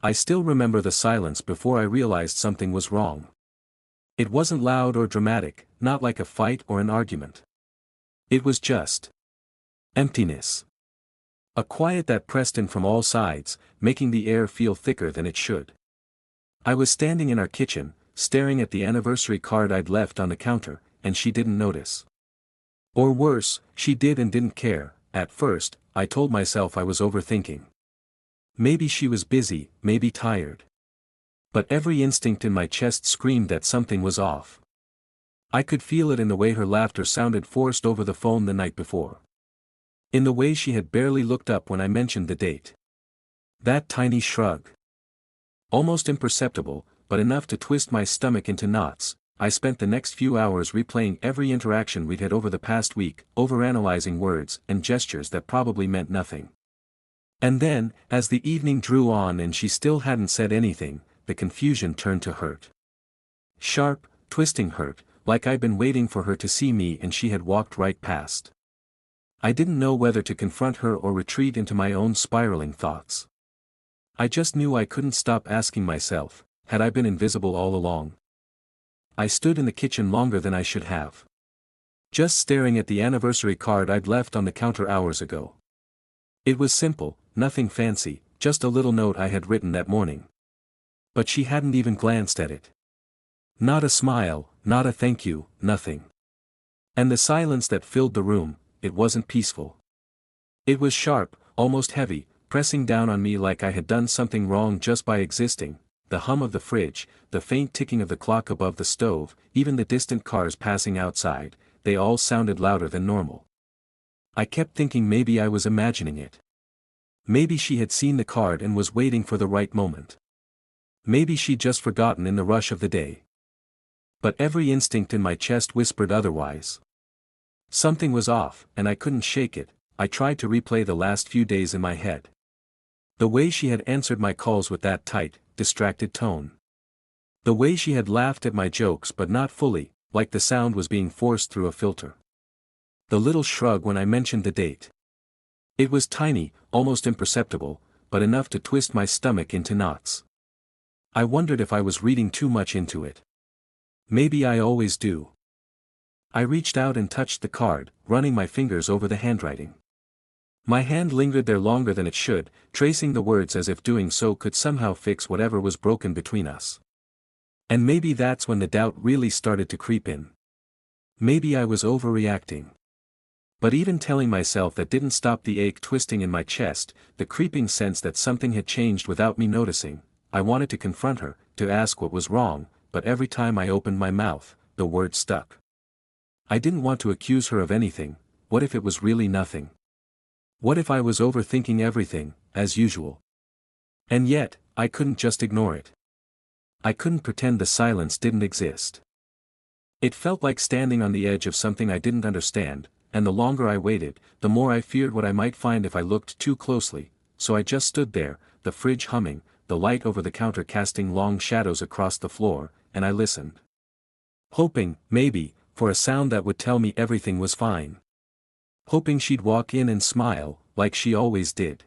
I still remember the silence before I realized something was wrong. It wasn't loud or dramatic, not like a fight or an argument. It was just emptiness. A quiet that pressed in from all sides, making the air feel thicker than it should. I was standing in our kitchen, staring at the anniversary card I'd left on the counter, and she didn't notice. Or worse, she did and didn't care. At first, I told myself I was overthinking. Maybe she was busy, maybe tired. But every instinct in my chest screamed that something was off. I could feel it in the way her laughter sounded forced over the phone the night before. In the way she had barely looked up when I mentioned the date. That tiny shrug. Almost imperceptible, but enough to twist my stomach into knots. I spent the next few hours replaying every interaction we'd had over the past week, overanalyzing words and gestures that probably meant nothing. And then, as the evening drew on and she still hadn't said anything, the confusion turned to hurt. Sharp, twisting hurt, like I'd been waiting for her to see me and she had walked right past. I didn't know whether to confront her or retreat into my own spiraling thoughts. I just knew I couldn't stop asking myself, had I been invisible all along? I stood in the kitchen longer than I should have. Just staring at the anniversary card I'd left on the counter hours ago. It was simple, nothing fancy, just a little note I had written that morning. But she hadn't even glanced at it. Not a smile, not a thank you, nothing. And the silence that filled the room, it wasn't peaceful. It was sharp, almost heavy, pressing down on me like I had done something wrong just by existing. The hum of the fridge, the faint ticking of the clock above the stove, even the distant cars passing outside, they all sounded louder than normal. I kept thinking maybe I was imagining it. Maybe she had seen the card and was waiting for the right moment. Maybe she'd just forgotten in the rush of the day. But every instinct in my chest whispered otherwise. Something was off, and I couldn't shake it. I tried to replay the last few days in my head. The way she had answered my calls with that tight, distracted tone. The way she had laughed at my jokes but not fully, like the sound was being forced through a filter. The little shrug when I mentioned the date. It was tiny, almost imperceptible, but enough to twist my stomach into knots. I wondered if I was reading too much into it. Maybe I always do. I reached out and touched the card, running my fingers over the handwriting. My hand lingered there longer than it should, tracing the words as if doing so could somehow fix whatever was broken between us. And maybe that's when the doubt really started to creep in. Maybe I was overreacting. But even telling myself that didn't stop the ache twisting in my chest, the creeping sense that something had changed without me noticing. I wanted to confront her, to ask what was wrong, but every time I opened my mouth, the word stuck. I didn't want to accuse her of anything. What if it was really nothing? What if I was overthinking everything, as usual? And yet, I couldn't just ignore it. I couldn't pretend the silence didn't exist. It felt like standing on the edge of something I didn't understand, and the longer I waited, the more I feared what I might find if I looked too closely, so I just stood there, the fridge humming, the light over the counter casting long shadows across the floor, and I listened. Hoping, maybe, for a sound that would tell me everything was fine. Hoping she'd walk in and smile, like she always did.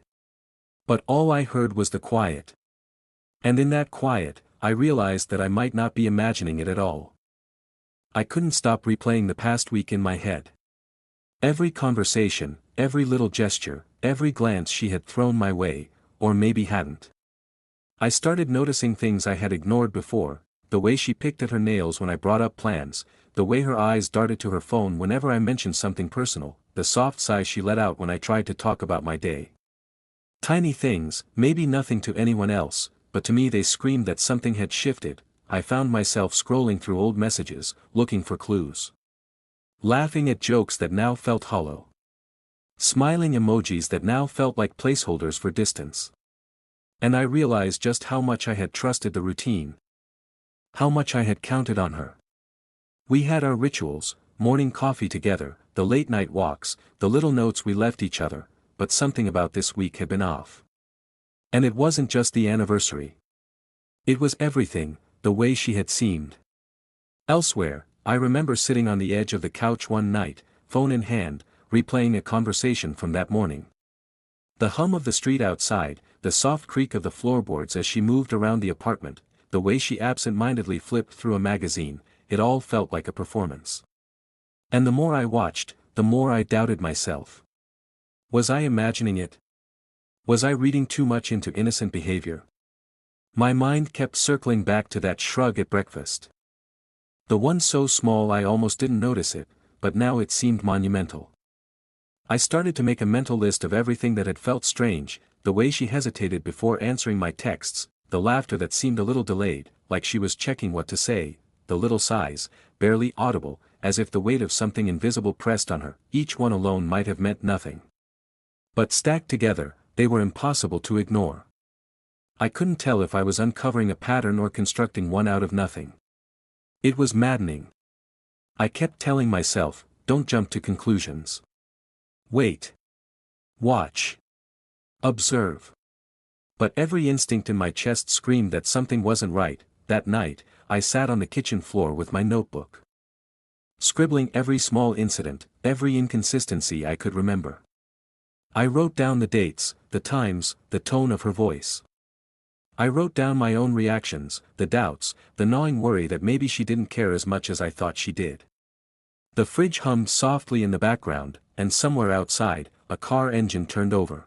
But all I heard was the quiet. And in that quiet, I realized that I might not be imagining it at all. I couldn't stop replaying the past week in my head. Every conversation, every little gesture, every glance she had thrown my way, or maybe hadn't. I started noticing things I had ignored before, the way she picked at her nails when I brought up plans, the way her eyes darted to her phone whenever I mentioned something personal, the soft sighs she let out when I tried to talk about my day. Tiny things, maybe nothing to anyone else, but to me they screamed that something had shifted. I found myself scrolling through old messages, looking for clues. Laughing at jokes that now felt hollow. Smiling emojis that now felt like placeholders for distance. And I realized just how much I had trusted the routine. How much I had counted on her. We had our rituals, morning coffee together, the late-night walks, the little notes we left each other, but something about this week had been off. And it wasn't just the anniversary. It was everything, the way she had seemed. Elsewhere, I remember sitting on the edge of the couch one night, phone in hand, replaying a conversation from that morning. The hum of the street outside, the soft creak of the floorboards as she moved around the apartment, the way she absent-mindedly flipped through a magazine, it all felt like a performance. And the more I watched, the more I doubted myself. Was I imagining it? Was I reading too much into innocent behavior? My mind kept circling back to that shrug at breakfast. The one so small I almost didn't notice it, but now it seemed monumental. I started to make a mental list of everything that had felt strange, the way she hesitated before answering my texts, the laughter that seemed a little delayed, like she was checking what to say, the little sighs, barely audible, as if the weight of something invisible pressed on her. Each one alone might have meant nothing. But stacked together, they were impossible to ignore. I couldn't tell if I was uncovering a pattern or constructing one out of nothing. It was maddening. I kept telling myself, don't jump to conclusions. Wait. Watch. Observe. But every instinct in my chest screamed that something wasn't right. That night, I sat on the kitchen floor with my notebook, scribbling every small incident, every inconsistency I could remember. I wrote down the dates, the times, the tone of her voice. I wrote down my own reactions, the doubts, the gnawing worry that maybe she didn't care as much as I thought she did. The fridge hummed softly in the background, and somewhere outside, a car engine turned over.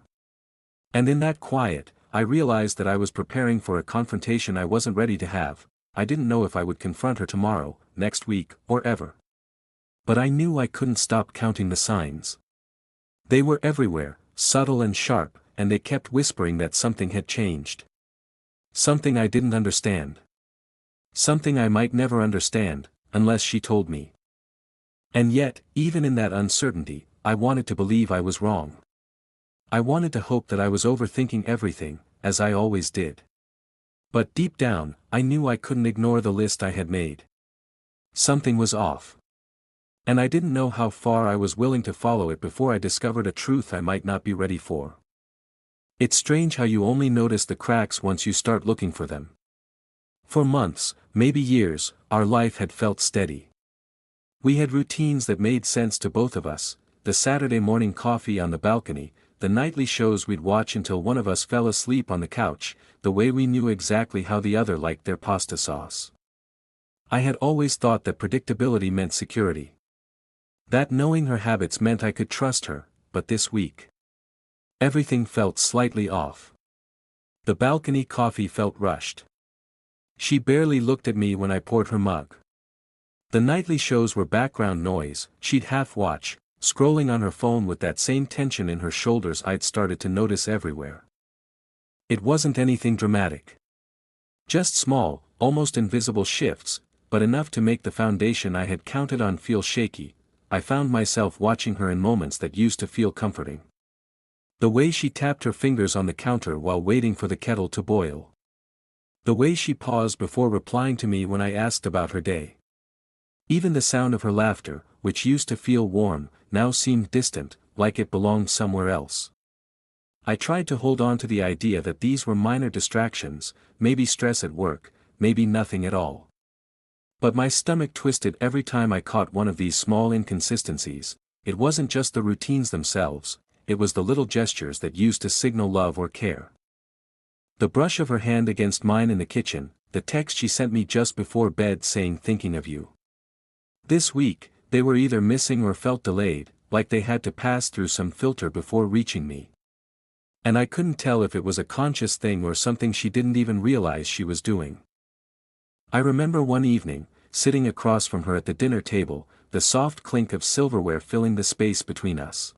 And in that quiet, I realized that I was preparing for a confrontation I wasn't ready to have. I didn't know if I would confront her tomorrow, next week, or ever. But I knew I couldn't stop counting the signs. They were everywhere, subtle and sharp, and they kept whispering that something had changed. Something I didn't understand. Something I might never understand, unless she told me. And yet, even in that uncertainty, I wanted to believe I was wrong. I wanted to hope that I was overthinking everything, as I always did. But deep down, I knew I couldn't ignore the list I had made. Something was off. And I didn't know how far I was willing to follow it before I discovered a truth I might not be ready for. It's strange how you only notice the cracks once you start looking for them. For months, maybe years, our life had felt steady. We had routines that made sense to both of us, the Saturday morning coffee on the balcony, the nightly shows we'd watch until one of us fell asleep on the couch, the way we knew exactly how the other liked their pasta sauce. I had always thought that predictability meant security. That knowing her habits meant I could trust her, but this week, everything felt slightly off. The balcony coffee felt rushed. She barely looked at me when I poured her mug. The nightly shows were background noise. She'd half watch, scrolling on her phone with that same tension in her shoulders I'd started to notice everywhere. It wasn't anything dramatic. Just small, almost invisible shifts, but enough to make the foundation I had counted on feel shaky. I found myself watching her in moments that used to feel comforting. The way she tapped her fingers on the counter while waiting for the kettle to boil. The way she paused before replying to me when I asked about her day. Even the sound of her laughter, which used to feel warm, now seemed distant, like it belonged somewhere else. I tried to hold on to the idea that these were minor distractions, maybe stress at work, maybe nothing at all. But my stomach twisted every time I caught one of these small inconsistencies. It wasn't just the routines themselves, it was the little gestures that used to signal love or care. The brush of her hand against mine in the kitchen, the text she sent me just before bed saying thinking of you. This week, they were either missing or felt delayed, like they had to pass through some filter before reaching me. And I couldn't tell if it was a conscious thing or something she didn't even realize she was doing. I remember one evening, sitting across from her at the dinner table, the soft clink of silverware filling the space between us.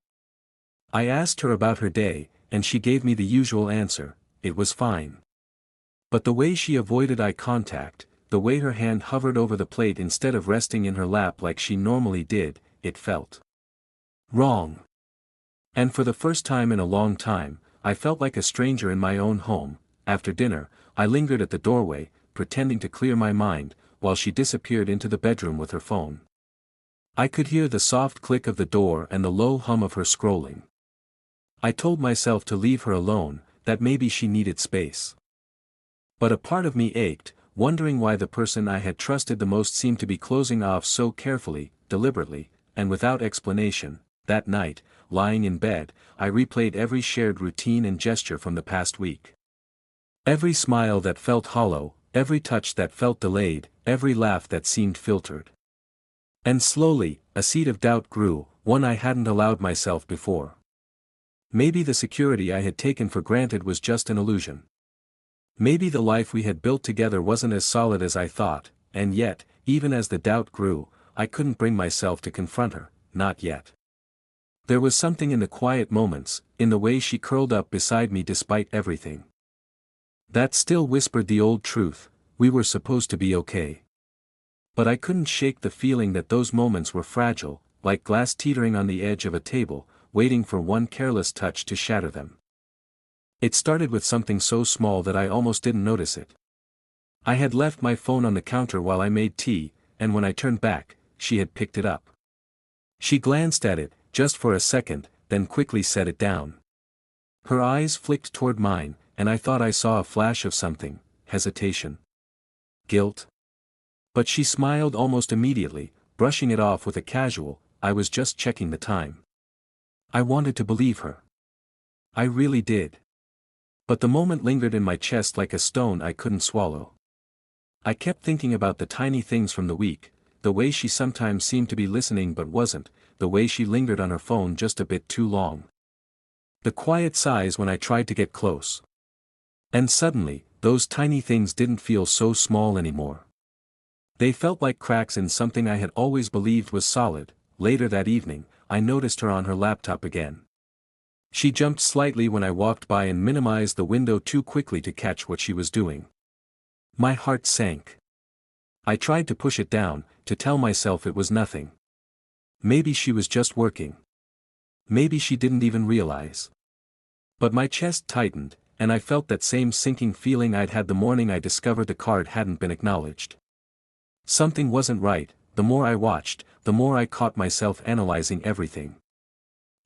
I asked her about her day, and she gave me the usual answer, it was fine. But the way she avoided eye contact, the way her hand hovered over the plate instead of resting in her lap like she normally did, it felt wrong. And for the first time in a long time, I felt like a stranger in my own home. After dinner, I lingered at the doorway, pretending to clear my mind, while she disappeared into the bedroom with her phone. I could hear the soft click of the door and the low hum of her scrolling. I told myself to leave her alone, that maybe she needed space. But a part of me ached, wondering why the person I had trusted the most seemed to be closing off so carefully, deliberately, and without explanation. that night, lying in bed, I replayed every shared routine and gesture from the past week. Every smile that felt hollow, every touch that felt delayed, every laugh that seemed filtered. And slowly, a seed of doubt grew, one I hadn't allowed myself before. Maybe the security I had taken for granted was just an illusion. Maybe the life we had built together wasn't as solid as I thought, and yet, even as the doubt grew, I couldn't bring myself to confront her, not yet. There was something in the quiet moments, in the way she curled up beside me despite everything, that still whispered the old truth: we were supposed to be okay. But I couldn't shake the feeling that those moments were fragile, like glass teetering on the edge of a table, waiting for one careless touch to shatter them. It started with something so small that I almost didn't notice it. I had left my phone on the counter while I made tea, and when I turned back, she had picked it up. She glanced at it, just for a second, then quickly set it down. Her eyes flicked toward mine, and I thought I saw a flash of something: hesitation, guilt. But she smiled almost immediately, brushing it off with a casual, "I was just checking the time." I wanted to believe her. I really did. But the moment lingered in my chest like a stone I couldn't swallow. I kept thinking about the tiny things from the week, the way she sometimes seemed to be listening but wasn't, the way she lingered on her phone just a bit too long. The quiet sighs when I tried to get close. And suddenly, those tiny things didn't feel so small anymore. They felt like cracks in something I had always believed was solid. Later that evening, I noticed her on her laptop again. She jumped slightly when I walked by and minimized the window too quickly to catch what she was doing. My heart sank. I tried to push it down, to tell myself it was nothing. Maybe she was just working. Maybe she didn't even realize. But my chest tightened, and I felt that same sinking feeling I'd had the morning I discovered the card hadn't been acknowledged. Something wasn't right. The more I watched, the more I caught myself analyzing everything.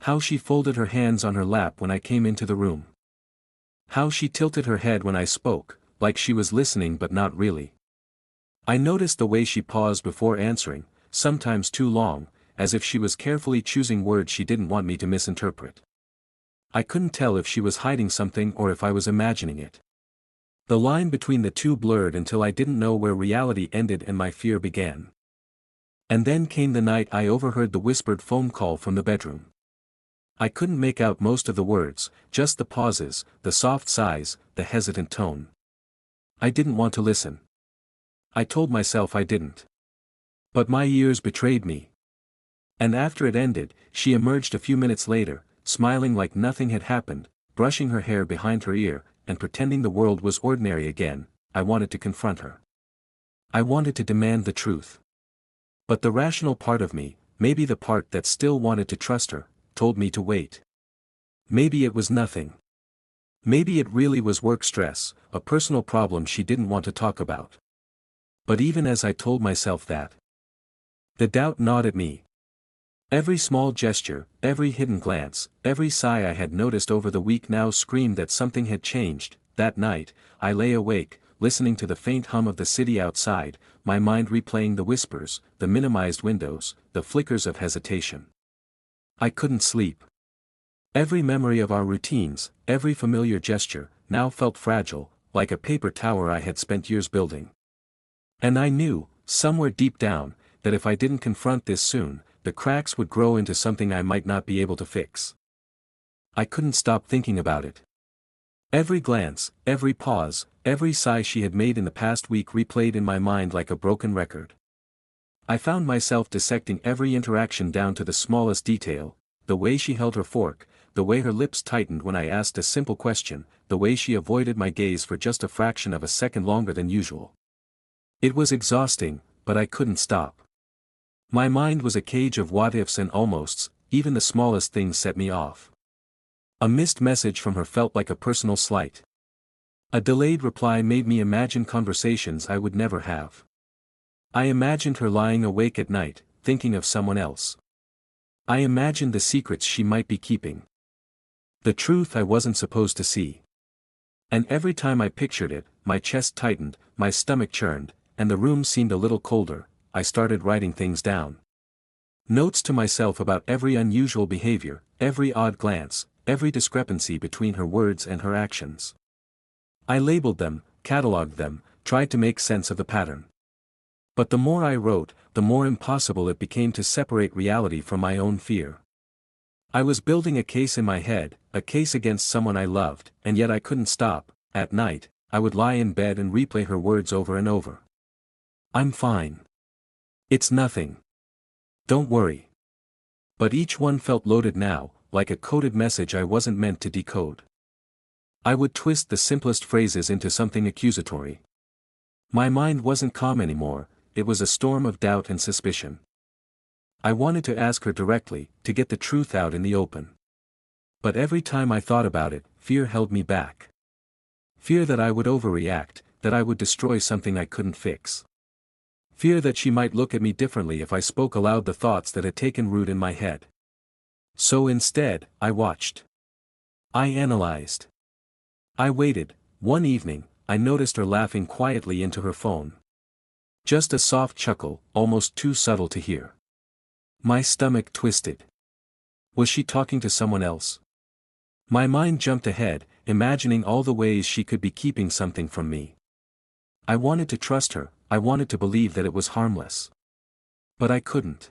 How she folded her hands on her lap when I came into the room. How she tilted her head when I spoke, like she was listening but not really. I noticed the way she paused before answering, sometimes too long, as if she was carefully choosing words she didn't want me to misinterpret. I couldn't tell if she was hiding something or if I was imagining it. The line between the two blurred until I didn't know where reality ended and my fear began. And then came the night I overheard the whispered phone call from the bedroom. I couldn't make out most of the words, just the pauses, the soft sighs, the hesitant tone. I didn't want to listen. I told myself I didn't. But my ears betrayed me. And after it ended, she emerged a few minutes later, smiling like nothing had happened, brushing her hair behind her ear, and pretending the world was ordinary again. I wanted to confront her. I wanted to demand the truth. But the rational part of me, maybe the part that still wanted to trust her, told me to wait. Maybe it was nothing. Maybe it really was work stress, a personal problem she didn't want to talk about. But even as I told myself that, the doubt gnawed at me. Every small gesture, every hidden glance, every sigh I had noticed over the week now screamed that something had changed. That night, I lay awake, listening to the faint hum of the city outside, my mind replaying the whispers, the minimized windows, the flickers of hesitation. I couldn't sleep. Every memory of our routines, every familiar gesture, now felt fragile, like a paper tower I had spent years building. And I knew, somewhere deep down, that if I didn't confront this soon, the cracks would grow into something I might not be able to fix. I couldn't stop thinking about it. Every glance, every pause, every sigh she had made in the past week replayed in my mind like a broken record. I found myself dissecting every interaction down to the smallest detail: the way she held her fork, the way her lips tightened when I asked a simple question, the way she avoided my gaze for just a fraction of a second longer than usual. It was exhausting, but I couldn't stop. My mind was a cage of what-ifs and almosts. Even the smallest things set me off. A missed message from her felt like a personal slight. A delayed reply made me imagine conversations I would never have. I imagined her lying awake at night, thinking of someone else. I imagined the secrets she might be keeping. The truth I wasn't supposed to see. And every time I pictured it, my chest tightened, my stomach churned, and the room seemed a little colder. I started writing things down. Notes to myself about every unusual behavior, every odd glance, every discrepancy between her words and her actions. I labeled them, catalogued them, tried to make sense of the pattern. But the more I wrote, the more impossible it became to separate reality from my own fear. I was building a case in my head, a case against someone I loved, and yet I couldn't stop. At night, I would lie in bed and replay her words over and over. "I'm fine. It's nothing. Don't worry." But each one felt loaded now, like a coded message I wasn't meant to decode. I would twist the simplest phrases into something accusatory. My mind wasn't calm anymore, it was a storm of doubt and suspicion. I wanted to ask her directly, to get the truth out in the open. But every time I thought about it, fear held me back. Fear that I would overreact, that I would destroy something I couldn't fix. Fear that she might look at me differently if I spoke aloud the thoughts that had taken root in my head. So instead, I watched. I analyzed. I waited. One evening, I noticed her laughing quietly into her phone. Just a soft chuckle, almost too subtle to hear. My stomach twisted. Was she talking to someone else? My mind jumped ahead, imagining all the ways she could be keeping something from me. I wanted to trust her, I wanted to believe that it was harmless. But I couldn't.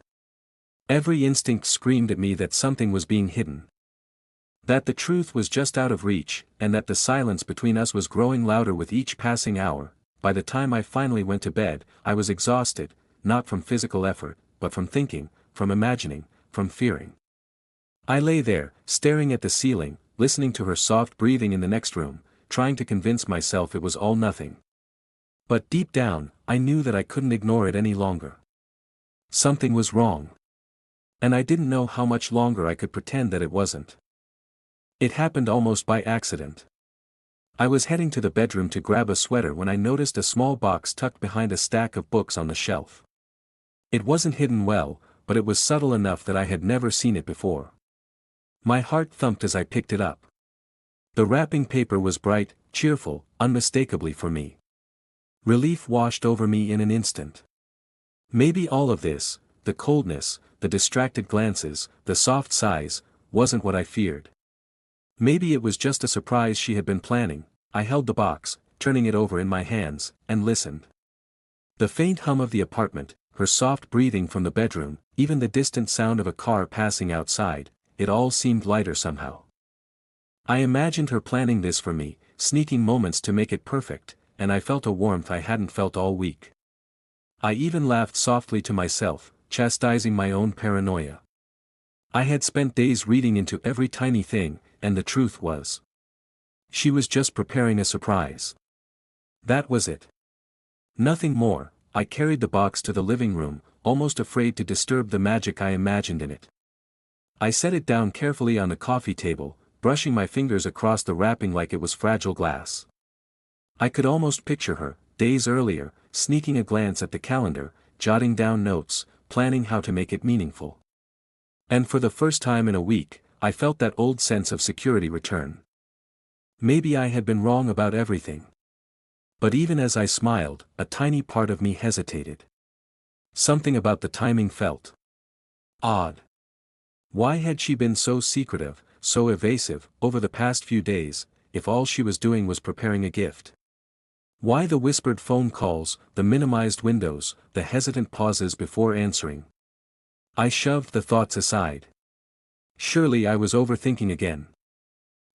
Every instinct screamed at me that something was being hidden. That the truth was just out of reach, and that the silence between us was growing louder with each passing hour. By the time I finally went to bed, I was exhausted, not from physical effort, but from thinking, from imagining, from fearing. I lay there, staring at the ceiling, listening to her soft breathing in the next room, trying to convince myself it was all nothing. But deep down, I knew that I couldn't ignore it any longer. Something was wrong. And I didn't know how much longer I could pretend that it wasn't. It happened almost by accident. I was heading to the bedroom to grab a sweater when I noticed a small box tucked behind a stack of books on the shelf. It wasn't hidden well, but it was subtle enough that I had never seen it before. My heart thumped as I picked it up. The wrapping paper was bright, cheerful, unmistakably for me. Relief washed over me in an instant. Maybe all of this, the coldness, the distracted glances, the soft sighs, wasn't what I feared. Maybe it was just a surprise she had been planning. I held the box, turning it over in my hands, and listened. The faint hum of the apartment, her soft breathing from the bedroom, even the distant sound of a car passing outside, it all seemed lighter somehow. I imagined her planning this for me, sneaking moments to make it perfect, and I felt a warmth I hadn't felt all week. I even laughed softly to myself, chastising my own paranoia. I had spent days reading into every tiny thing, and the truth was, she was just preparing a surprise. That was it. Nothing more. I carried the box to the living room, almost afraid to disturb the magic I imagined in it. I set it down carefully on the coffee table, brushing my fingers across the wrapping like it was fragile glass. I could almost picture her, days earlier, sneaking a glance at the calendar, jotting down notes, planning how to make it meaningful. And for the first time in a week, I felt that old sense of security return. Maybe I had been wrong about everything. But even as I smiled, a tiny part of me hesitated. Something about the timing felt odd. Why had she been so secretive, so evasive, over the past few days, if all she was doing was preparing a gift? Why the whispered phone calls, the minimized windows, the hesitant pauses before answering? I shoved the thoughts aside. Surely I was overthinking again.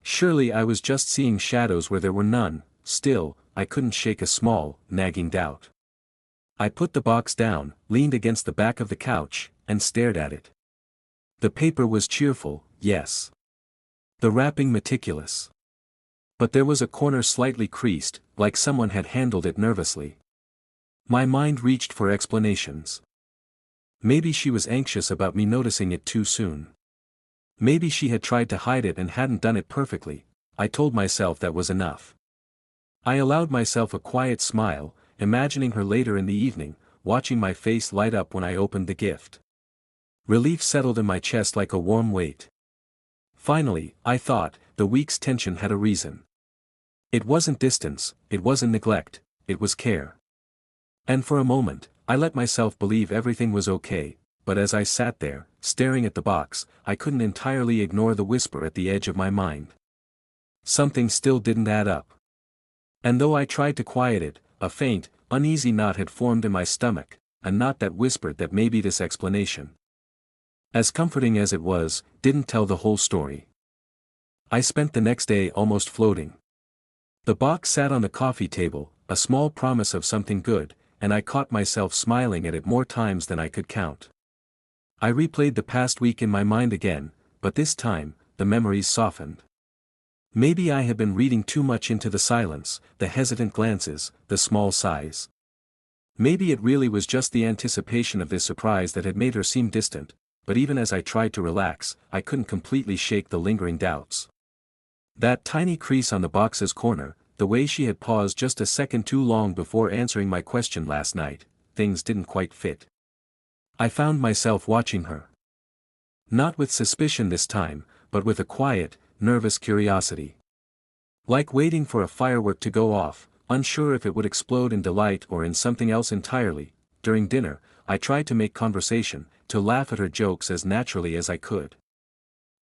Surely I was just seeing shadows where there were none. Still, I couldn't shake a small, nagging doubt. I put the box down, leaned against the back of the couch, and stared at it. The paper was cheerful, yes. The wrapping meticulous. But there was a corner slightly creased, like someone had handled it nervously. My mind reached for explanations. Maybe she was anxious about me noticing it too soon. Maybe she had tried to hide it and hadn't done it perfectly. I told myself that was enough. I allowed myself a quiet smile, imagining her later in the evening, watching my face light up when I opened the gift. Relief settled in my chest like a warm weight. Finally, I thought, the week's tension had a reason. It wasn't distance, it wasn't neglect, it was care. And for a moment, I let myself believe everything was okay, but as I sat there, staring at the box, I couldn't entirely ignore the whisper at the edge of my mind. Something still didn't add up. And though I tried to quiet it, a faint, uneasy knot had formed in my stomach, a knot that whispered that maybe this explanation, as comforting as it was, didn't tell the whole story. I spent the next day almost floating. The box sat on the coffee table, a small promise of something good, and I caught myself smiling at it more times than I could count. I replayed the past week in my mind again, but this time, the memories softened. Maybe I had been reading too much into the silence, the hesitant glances, the small sighs. Maybe it really was just the anticipation of this surprise that had made her seem distant, but even as I tried to relax, I couldn't completely shake the lingering doubts. That tiny crease on the box's corner, the way she had paused just a second too long before answering my question last night, things didn't quite fit. I found myself watching her. Not with suspicion this time, but with a quiet, nervous curiosity. Like waiting for a firework to go off, unsure if it would explode in delight or in something else entirely. During dinner, I tried to make conversation, to laugh at her jokes as naturally as I could.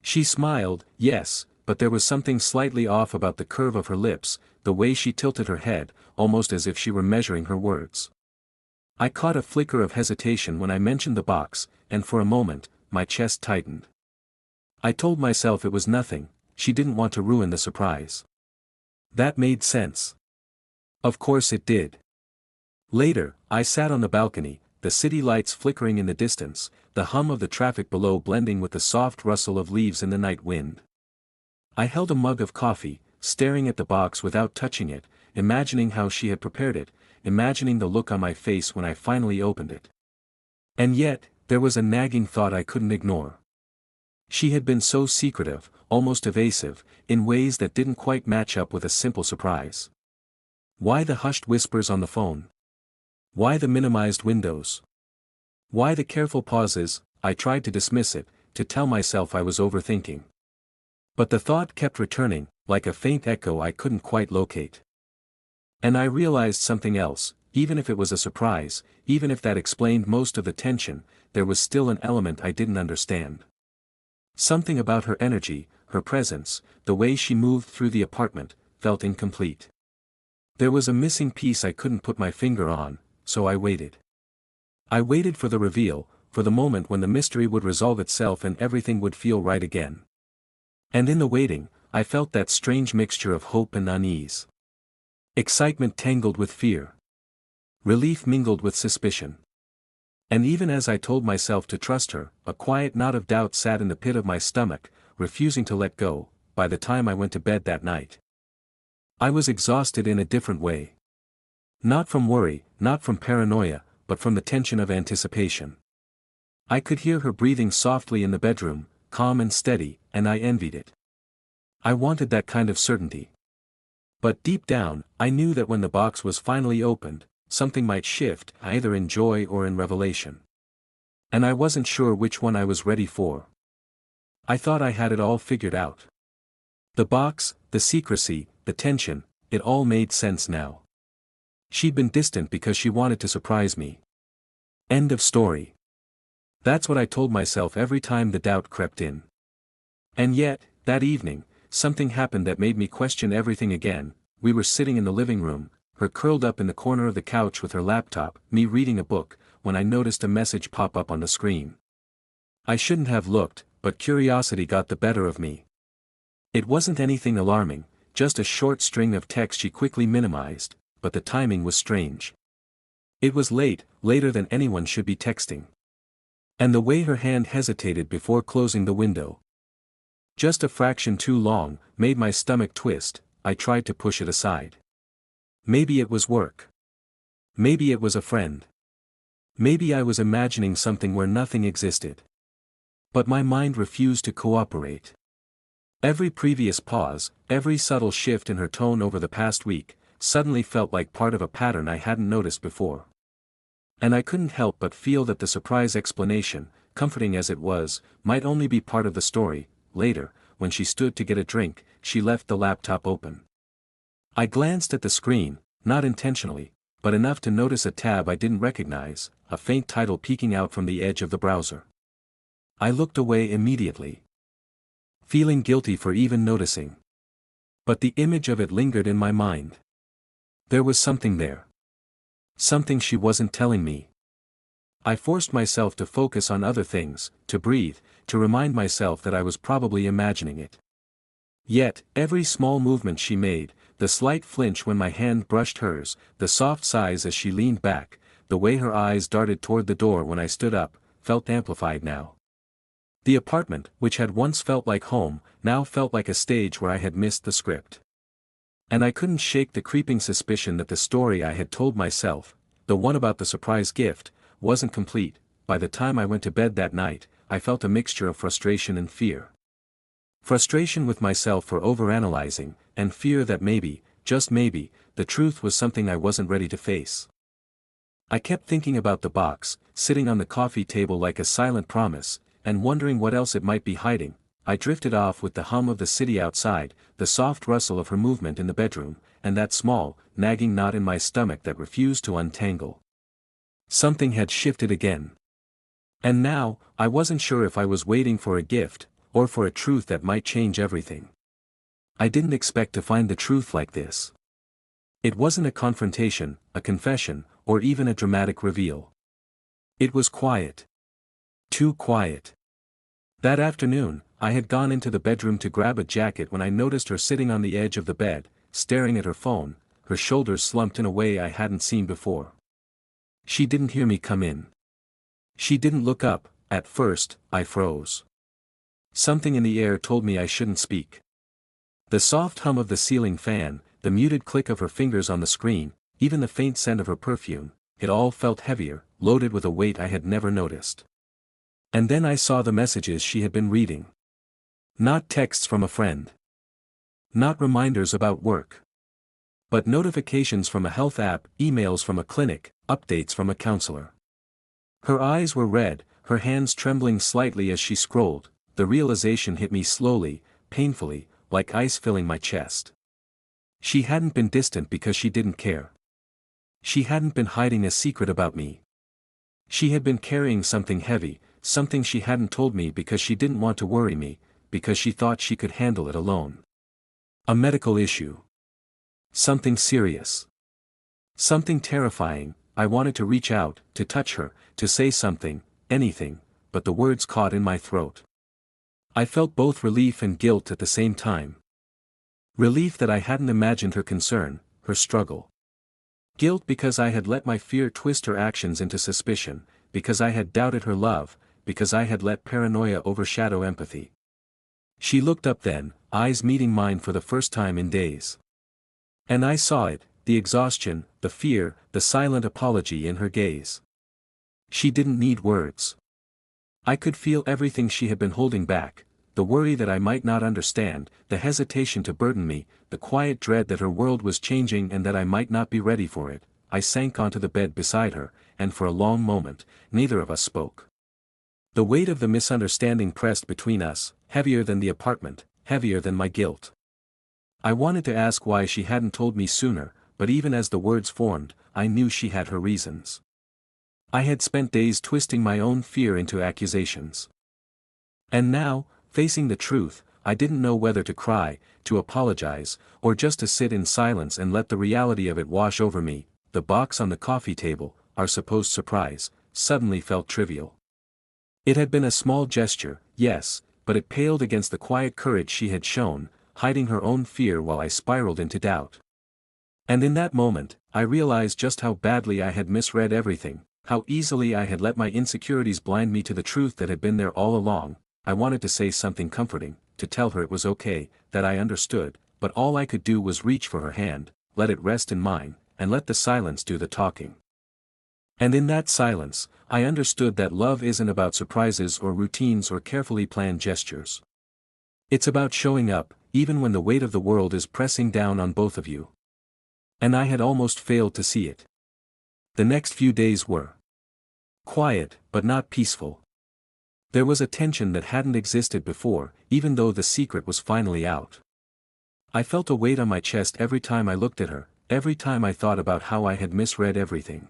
She smiled, yes, but there was something slightly off about the curve of her lips, the way she tilted her head, almost as if she were measuring her words. I caught a flicker of hesitation when I mentioned the box, and for a moment, my chest tightened. I told myself it was nothing, she didn't want to ruin the surprise. That made sense. Of course it did. Later, I sat on the balcony, the city lights flickering in the distance, the hum of the traffic below blending with the soft rustle of leaves in the night wind. I held a mug of coffee, staring at the box without touching it, imagining how she had prepared it, imagining the look on my face when I finally opened it. And yet, there was a nagging thought I couldn't ignore. She had been so secretive, almost evasive, in ways that didn't quite match up with a simple surprise. Why the hushed whispers on the phone? Why the minimized windows? Why the careful pauses? I tried to dismiss it, to tell myself I was overthinking. But the thought kept returning, like a faint echo I couldn't quite locate. And I realized something else, even if it was a surprise, even if that explained most of the tension, there was still an element I didn't understand. Something about her energy, her presence, the way she moved through the apartment, felt incomplete. There was a missing piece I couldn't put my finger on, so I waited. I waited for the reveal, for the moment when the mystery would resolve itself and everything would feel right again. And in the waiting, I felt that strange mixture of hope and unease. Excitement tangled with fear. Relief mingled with suspicion. And even as I told myself to trust her, a quiet knot of doubt sat in the pit of my stomach, refusing to let go. By the time I went to bed that night, I was exhausted in a different way. Not from worry, not from paranoia, but from the tension of anticipation. I could hear her breathing softly in the bedroom, calm and steady, and I envied it. I wanted that kind of certainty. But deep down, I knew that when the box was finally opened, something might shift, either in joy or in revelation. And I wasn't sure which one I was ready for. I thought I had it all figured out. The box, the secrecy, the tension, it all made sense now. She'd been distant because she wanted to surprise me. End of story. That's what I told myself every time the doubt crept in. And yet, that evening, something happened that made me question everything again. We were sitting in the living room, her curled up in the corner of the couch with her laptop, me reading a book, when I noticed a message pop up on the screen. I shouldn't have looked, but curiosity got the better of me. It wasn't anything alarming, just a short string of text she quickly minimized, but the timing was strange. It was late, later than anyone should be texting. And the way her hand hesitated before closing the window, just a fraction too long, made my stomach twist. I tried to push it aside. Maybe it was work. Maybe it was a friend. Maybe I was imagining something where nothing existed. But my mind refused to cooperate. Every previous pause, every subtle shift in her tone over the past week, suddenly felt like part of a pattern I hadn't noticed before. And I couldn't help but feel that the surprise explanation, comforting as it was, might only be part of the story. Later, when she stood to get a drink, she left the laptop open. I glanced at the screen, not intentionally, but enough to notice a tab I didn't recognize, a faint title peeking out from the edge of the browser. I looked away immediately, feeling guilty for even noticing. But the image of it lingered in my mind. There was something there. Something she wasn't telling me. I forced myself to focus on other things, to breathe, to remind myself that I was probably imagining it. Yet, every small movement she made, the slight flinch when my hand brushed hers, the soft sighs as she leaned back, the way her eyes darted toward the door when I stood up, felt amplified now. The apartment, which had once felt like home, now felt like a stage where I had missed the script. And I couldn't shake the creeping suspicion that the story I had told myself, the one about the surprise gift, wasn't complete. By the time I went to bed that night, I felt a mixture of frustration and fear. Frustration with myself for overanalyzing, and fear that maybe, just maybe, the truth was something I wasn't ready to face. I kept thinking about the box, sitting on the coffee table like a silent promise, and wondering what else it might be hiding. I drifted off with the hum of the city outside, the soft rustle of her movement in the bedroom, and that small, nagging knot in my stomach that refused to untangle. Something had shifted again. And now, I wasn't sure if I was waiting for a gift, or for a truth that might change everything. I didn't expect to find the truth like this. It wasn't a confrontation, a confession, or even a dramatic reveal. It was quiet. Too quiet. That afternoon, I had gone into the bedroom to grab a jacket when I noticed her sitting on the edge of the bed, staring at her phone, her shoulders slumped in a way I hadn't seen before. She didn't hear me come in. She didn't look up. At first, I froze. Something in the air told me I shouldn't speak. The soft hum of the ceiling fan, the muted click of her fingers on the screen, even the faint scent of her perfume, it all felt heavier, loaded with a weight I had never noticed. And then I saw the messages she had been reading. Not texts from a friend. Not reminders about work. But notifications from a health app, emails from a clinic, updates from a counselor. Her eyes were red, her hands trembling slightly as she scrolled. The realization hit me slowly, painfully, like ice filling my chest. She hadn't been distant because she didn't care. She hadn't been hiding a secret about me. She had been carrying something heavy, something she hadn't told me because she didn't want to worry me, because she thought she could handle it alone. A medical issue. Something serious. Something terrifying. I wanted to reach out, to touch her, to say something, anything, but the words caught in my throat. I felt both relief and guilt at the same time. Relief that I hadn't imagined her concern, her struggle. Guilt because I had let my fear twist her actions into suspicion, because I had doubted her love, because I had let paranoia overshadow empathy. She looked up then, eyes meeting mine for the first time in days. And I saw it, the exhaustion, the fear, the silent apology in her gaze. She didn't need words. I could feel everything she had been holding back, the worry that I might not understand, the hesitation to burden me, the quiet dread that her world was changing and that I might not be ready for it. I sank onto the bed beside her, and for a long moment, neither of us spoke. The weight of the misunderstanding pressed between us, heavier than the apartment, heavier than my guilt. I wanted to ask why she hadn't told me sooner, but even as the words formed, I knew she had her reasons. I had spent days twisting my own fear into accusations. And now, facing the truth, I didn't know whether to cry, to apologize, or just to sit in silence and let the reality of it wash over me. The box on the coffee table, our supposed surprise, suddenly felt trivial. It had been a small gesture, yes, but it paled against the quiet courage she had shown, hiding her own fear while I spiraled into doubt. And in that moment, I realized just how badly I had misread everything, how easily I had let my insecurities blind me to the truth that had been there all along. I wanted to say something comforting, to tell her it was okay, that I understood, but all I could do was reach for her hand, let it rest in mine, and let the silence do the talking. And in that silence, I understood that love isn't about surprises or routines or carefully planned gestures. It's about showing up, even when the weight of the world is pressing down on both of you. And I had almost failed to see it. The next few days were quiet, but not peaceful. There was a tension that hadn't existed before, even though the secret was finally out. I felt a weight on my chest every time I looked at her, every time I thought about how I had misread everything.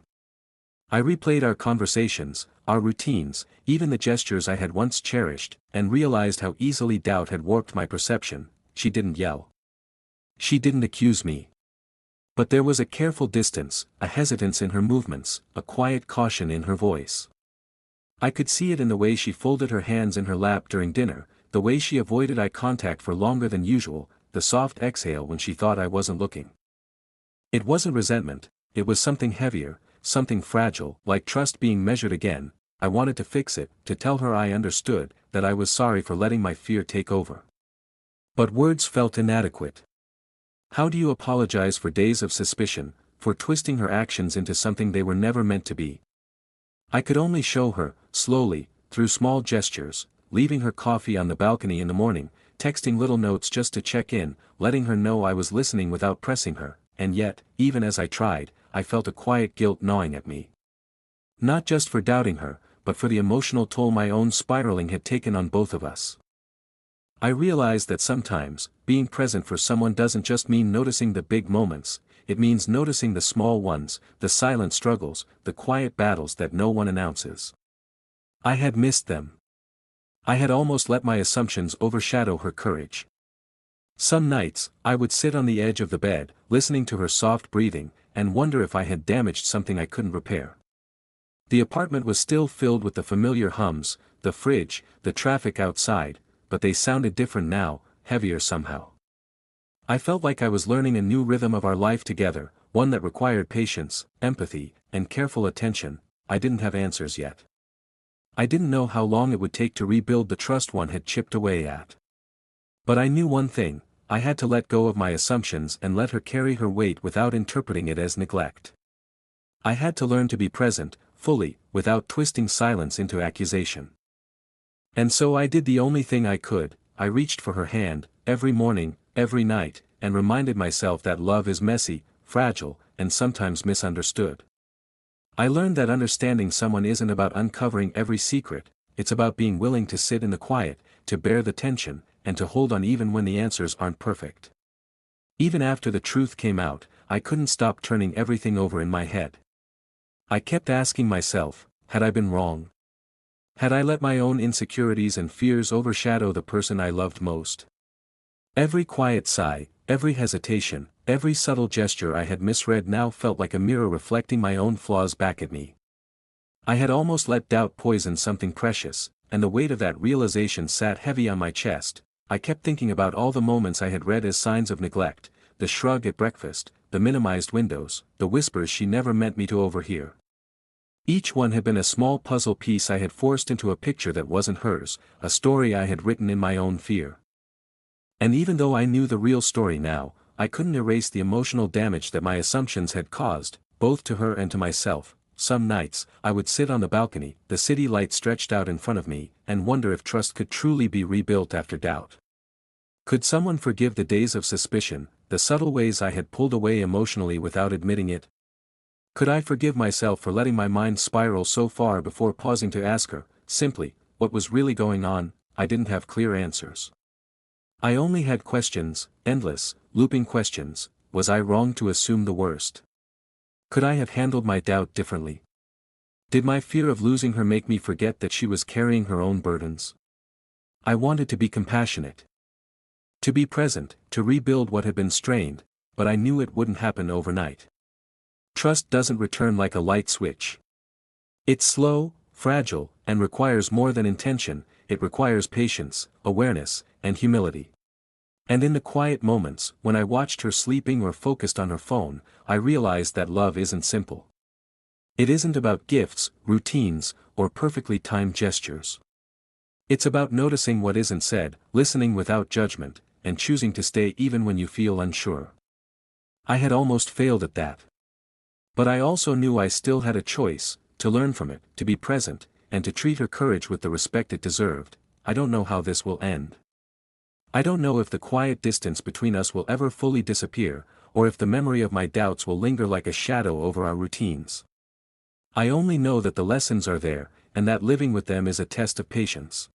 I replayed our conversations, our routines, even the gestures I had once cherished, and realized how easily doubt had warped my perception. She didn't yell. She didn't accuse me. But there was a careful distance, a hesitance in her movements, a quiet caution in her voice. I could see it in the way she folded her hands in her lap during dinner, the way she avoided eye contact for longer than usual, the soft exhale when she thought I wasn't looking. It wasn't resentment, it was something heavier, something fragile, like trust being measured again. I wanted to fix it, to tell her I understood, that I was sorry for letting my fear take over. But words felt inadequate. How do you apologize for days of suspicion, for twisting her actions into something they were never meant to be? I could only show her, slowly, through small gestures, leaving her coffee on the balcony in the morning, texting little notes just to check in, letting her know I was listening without pressing her, and yet, even as I tried, I felt a quiet guilt gnawing at me. Not just for doubting her, but for the emotional toll my own spiraling had taken on both of us. I realized that sometimes, being present for someone doesn't just mean noticing the big moments, it means noticing the small ones, the silent struggles, the quiet battles that no one announces. I had missed them. I had almost let my assumptions overshadow her courage. Some nights, I would sit on the edge of the bed, listening to her soft breathing, and wonder if I had damaged something I couldn't repair. The apartment was still filled with the familiar hums, the fridge, the traffic outside, but they sounded different now, heavier somehow. I felt like I was learning a new rhythm of our life together, one that required patience, empathy, and careful attention. I didn't have answers yet. I didn't know how long it would take to rebuild the trust one had chipped away at. But I knew one thing: I had to let go of my assumptions and let her carry her weight without interpreting it as neglect. I had to learn to be present, fully, without twisting silence into accusation. And so I did the only thing I could. I reached for her hand, every morning, every night, and reminded myself that love is messy, fragile, and sometimes misunderstood. I learned that understanding someone isn't about uncovering every secret, it's about being willing to sit in the quiet, to bear the tension, and to hold on even when the answers aren't perfect. Even after the truth came out, I couldn't stop turning everything over in my head. I kept asking myself, had I been wrong? Had I let my own insecurities and fears overshadow the person I loved most? Every quiet sigh, every hesitation, every subtle gesture I had misread now felt like a mirror reflecting my own flaws back at me. I had almost let doubt poison something precious, and the weight of that realization sat heavy on my chest. I kept thinking about all the moments I had read as signs of neglect, the shrug at breakfast, the minimized windows, the whispers she never meant me to overhear. Each one had been a small puzzle piece I had forced into a picture that wasn't hers, a story I had written in my own fear. And even though I knew the real story now, I couldn't erase the emotional damage that my assumptions had caused, both to her and to myself. Some nights, I would sit on the balcony, the city light stretched out in front of me, and wonder if trust could truly be rebuilt after doubt. Could someone forgive the days of suspicion, the subtle ways I had pulled away emotionally without admitting it? Could I forgive myself for letting my mind spiral so far before pausing to ask her, simply, what was really going on? I didn't have clear answers. I only had questions, endless, looping questions. Was I wrong to assume the worst? Could I have handled my doubt differently? Did my fear of losing her make me forget that she was carrying her own burdens? I wanted to be compassionate. To be present, to rebuild what had been strained, but I knew it wouldn't happen overnight. Trust doesn't return like a light switch. It's slow, fragile, and requires more than intention. It requires patience, awareness, and humility. And in the quiet moments, when I watched her sleeping or focused on her phone, I realized that love isn't simple. It isn't about gifts, routines, or perfectly timed gestures. It's about noticing what isn't said, listening without judgment, and choosing to stay even when you feel unsure. I had almost failed at that. But I also knew I still had a choice, to learn from it, to be present, and to treat her courage with the respect it deserved. I don't know how this will end. I don't know if the quiet distance between us will ever fully disappear, or if the memory of my doubts will linger like a shadow over our routines. I only know that the lessons are there, and that living with them is a test of patience,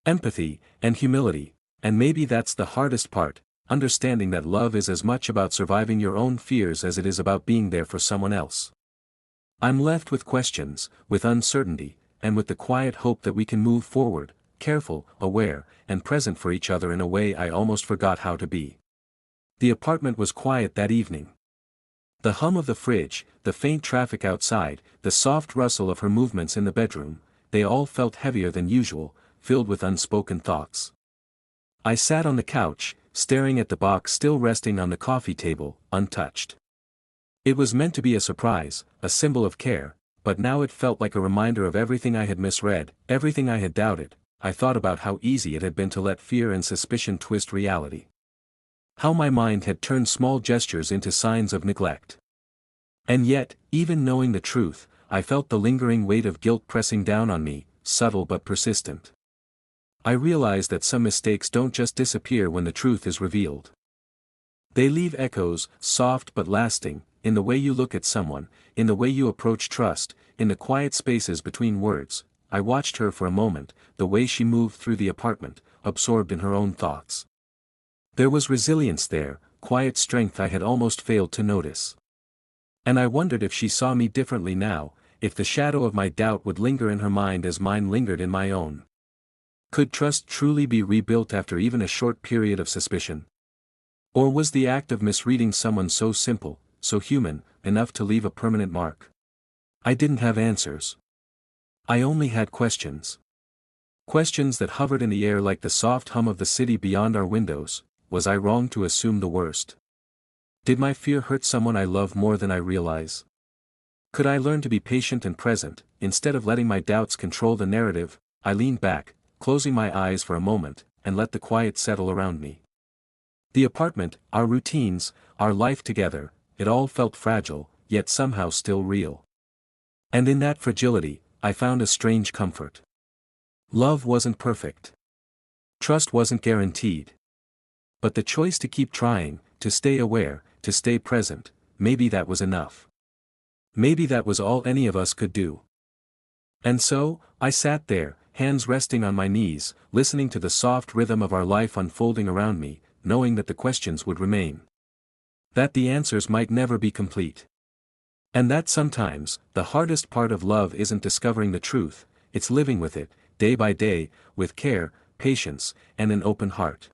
empathy, and humility, and maybe that's the hardest part, understanding that love is as much about surviving your own fears as it is about being there for someone else. I'm left with questions, with uncertainty, and with the quiet hope that we can move forward, careful, aware, and present for each other in a way I almost forgot how to be. The apartment was quiet that evening. The hum of the fridge, the faint traffic outside, the soft rustle of her movements in the bedroom, they all felt heavier than usual, filled with unspoken thoughts. I sat on the couch, staring at the box still resting on the coffee table, untouched. It was meant to be a surprise, a symbol of care, but now it felt like a reminder of everything I had misread, everything I had doubted. I thought about how easy it had been to let fear and suspicion twist reality. How my mind had turned small gestures into signs of neglect. And yet, even knowing the truth, I felt the lingering weight of guilt pressing down on me, subtle but persistent. I realized that some mistakes don't just disappear when the truth is revealed. They leave echoes, soft but lasting, in the way you look at someone, in the way you approach trust, in the quiet spaces between words. I watched her for a moment, the way she moved through the apartment, absorbed in her own thoughts. There was resilience there, quiet strength I had almost failed to notice. And I wondered if she saw me differently now, if the shadow of my doubt would linger in her mind as mine lingered in my own. Could trust truly be rebuilt after even a short period of suspicion? Or was the act of misreading someone so simple, so human, enough to leave a permanent mark? I didn't have answers. I only had questions. Questions that hovered in the air like the soft hum of the city beyond our windows. Was I wrong to assume the worst? Did my fear hurt someone I love more than I realize? Could I learn to be patient and present, instead of letting my doubts control the narrative? I leaned back, closing my eyes for a moment, and let the quiet settle around me. The apartment, our routines, our life together, it all felt fragile, yet somehow still real. And in that fragility, I found a strange comfort. Love wasn't perfect. Trust wasn't guaranteed. But the choice to keep trying, to stay aware, to stay present, maybe that was enough. Maybe that was all any of us could do. And so, I sat there, hands resting on my knees, listening to the soft rhythm of our life unfolding around me, knowing that the questions would remain. That the answers might never be complete. And that sometimes, the hardest part of love isn't discovering the truth, it's living with it, day by day, with care, patience, and an open heart.